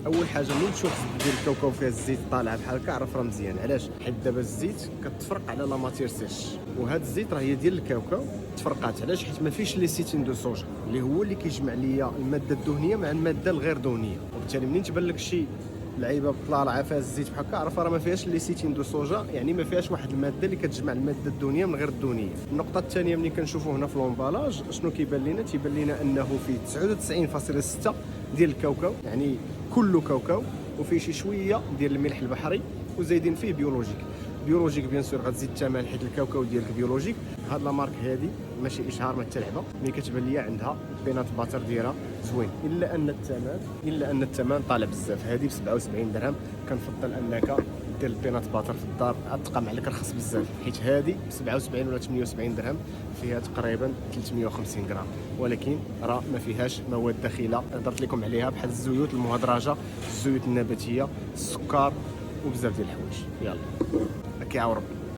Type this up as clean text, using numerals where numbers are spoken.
اول حاجه ملي تشوف ديال الكاوكاو فيها الزيت طالع بحال هكا عرف راه مزيان. علاش؟ حيت دابا الزيت كتفرق على لا ماتير سيش، وهذا الزيت راه هي ديال الكاوكاو تفرقات. علاش؟ حيت ما فيش ليسيتين دو صوجا اللي هو اللي كيجمع ليا الماده الدهنيه مع الماده الغير دهنيه، وبالتالي منين تبان لك شي لعيبه طالعه فيها الزيت بحال هكا عرف راه ما فيهاش ليسيتين دو صوجا، يعني ما فيهاش واحد الماده اللي كتجمع الماده الدهنيه من غير الدهنيه. النقطه الثانيه ملي كنشوفوا هنا في لومبالاج شنو كيبان لنا؟ تيبان لنا انه فيه 99.6 ديال الكاوكاو، يعني كله كاوكاو، وفيه شي شويه ديال الملح البحري، وزايدين فيه بيولوجيك. بيولوجيك بيان سور غتزيد الثمن حيت الكاوكاو ديالك بيولوجيك. هاد لا مارك هادي ماشي اشهار ما حتى لعبه، ملي كتبان ليا عندها البينات باتر ديالها زوين، الا ان الثمن طالع بزاف. هادي ب 77 درهم. كنفضل انك دير البينات باتر في الدار، تقام عليك رخص بزاف، حيت هادي ب 77 ولا 78 درهم، فيها تقريبا 350 غرام، ولكن راه ما فيهاش مواد داخله هضرت لكم عليها بحال الزيوت المهدرجه، الزيوت النباتيه، السكر، وبزاف ديال الحوايج. يلا كيعاو ربي.